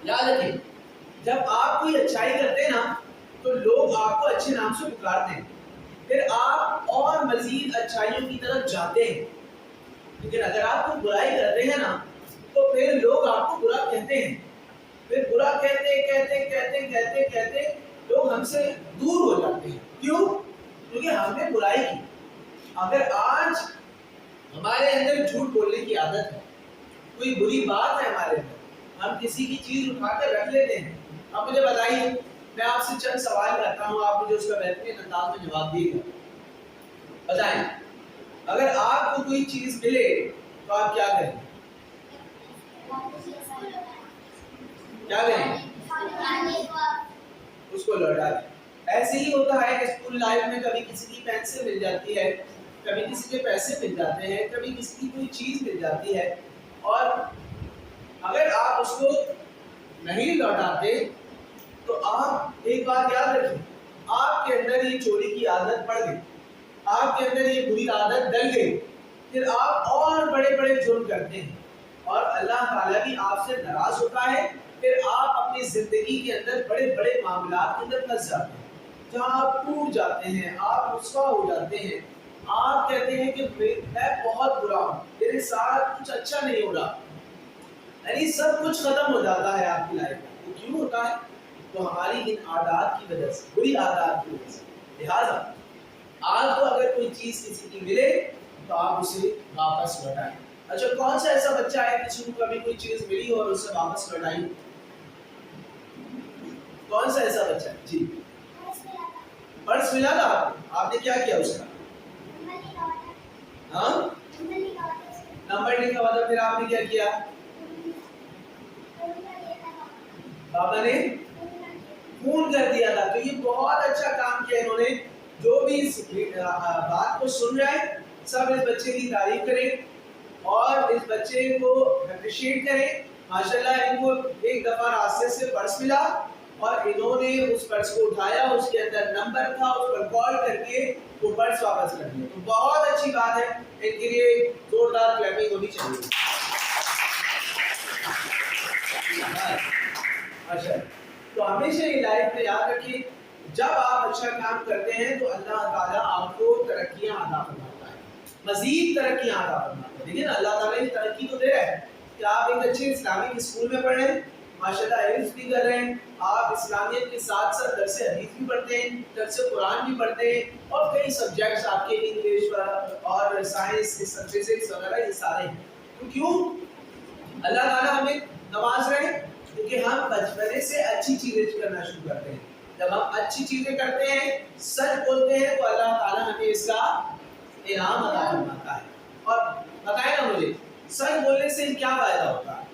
یاد رکھیں جب آپ کوئی اچھائی کرتے ہیں نا تو لوگ آپ کو اچھے نام سے پکارتے ہیں، پھر آپ اور مزید اچھائیوں کی طرف جاتے ہیں. لیکن اگر آپ کوئی برائی کرتے ہیں نا تو پھر لوگ آپ کو برا کہتے ہیں، پھر برا کہتے کہتے کہتے کہتے کہتے لوگ ہم سے دور ہو جاتے ہیں. کیوں؟ کیونکہ ہم نے برائی کی. اگر آج ہمارے اندر جھوٹ بولنے کی عادت ہے، کوئی بری بات ہے ہمارے اندر، ہم کسی کی چیز اٹھا کر رکھ لیتے ہیں. اب مجھے بتائیے، میں آپ سے چند سوال کرتا ہوں، آپ مجھے اس کا بہترین انداز میں جواب دیے گا. بتائیں اگر آپ کو کوئی چیز ملے تو آپ کیا کریں؟ کیا کریں؟ اس کو لوٹا دیں. ایسے ہی ہوتا ہے کہ اسکول لائف میں کبھی کسی کی پینسل مل جاتی ہے، کبھی کسی کے پیسے مل جاتے ہیں، کبھی کسی کی کوئی چیز مل جاتی ہے، اور اگر آپ اس کو نہیں لوٹاتے تو آپ ایک بات یاد رکھیں، آپ کے اندر یہ چوری کی عادت پڑ گئی، آپ کے اندر یہ بری عادت ڈل گئی، پھر آپ اور بڑے بڑے جرم کرتے ہیں اور اللہ تعالیٰ بھی آپ سے ناراض ہوتا ہے. پھر آپ اپنی زندگی کے اندر بڑے بڑے معاملات کے اندر پھنس جاتے ہیں جہاں آپ ٹوٹ جاتے ہیں، آپ رسوا ہو جاتے ہیں، آپ کہتے ہیں کہ میں بہت برا ہوں، میرے ساتھ کچھ اچھا نہیں ہو رہا، یعنی سب کچھ ختم ہو جاتا ہے آپ کی لائف میں. وہ کیوں ہوتا ہے؟ تو ہماری ان عادات کی وجہ سے، بری عادات کی وجہ سے. لہٰذا آپ کو اگر کوئی چیز کسی کی ملے تو آپ اسے واپس لوٹائیں. اچھا کون سا ایسا بچہ ہے کسی کو کبھی کوئی چیز ملی اور اسے واپس لوٹائی؟ کون سا ایسا بچہ ہے؟ جی پرس ملا تھا آپ نے کیا کیا اس کا؟ ہاں نمبر لکھا ہوا تھا، پھر آپ نے کیا کیا؟ پاپا نے فون کر دیا تھا. تو یہ بہت اچھا کام کیا انہوں نے. جو بھی اس بات کو سن رہے ہیں سب اس بچے کی تعریف کریں اور اس بچے کو اپریشیٹ کریں. ماشاءاللہ ان کو ایک دفعہ راستے سے پرس ملا اور انہوں نے اس پرس کو اٹھایا، اس کے اندر نمبر تھا، اس پر کال کر کے وہ پرس واپس کر دیا. تو بہت اچھی بات ہے، ان کے لیے زوردار کلیپنگ ہونی چاہیے. اچھا تو ہمیشہ یہ لائف میں یاد رکھیے، جب آپ اچھا کام کرتے ہیں تو اللہ تعالیٰ آپ کو ترقیاں عطا فرماتا ہے، مزید ترقیاں عطا فرماتا ہے. دیکھیں نا اللہ تعالیٰ یہ ترقی تو دے رہا ہے کہ آپ ایک اچھے اسلامک اسکول میں پڑھ رہے ہیں، ماشاءاللہ حفظ بھی کر رہے ہیں، آپ اسلامیت کے ساتھ ساتھ درس حدیث بھی پڑھتے ہیں، درس قرآن بھی پڑھتے ہیں، اور کئی سبجیکٹس آپ کے انگلش اور سائنس فزکس وغیرہ یہ سارے ہیں. تو کیوں اللہ تعالیٰ ہمیں نواز رہے ہیں؟ کیونکہ ہم بچپنے سے اچھی چیزیں کرنا شروع کرتے ہیں. جب ہم اچھی چیزیں کرتے ہیں، سچ بولتے ہیں، تو اللہ تعالیٰ ہمیں اس کا انعام عطا فرماتا ہے. اور بتائیں نا مجھے، سچ بولنے سے کیا فائدہ ہوتا ہے؟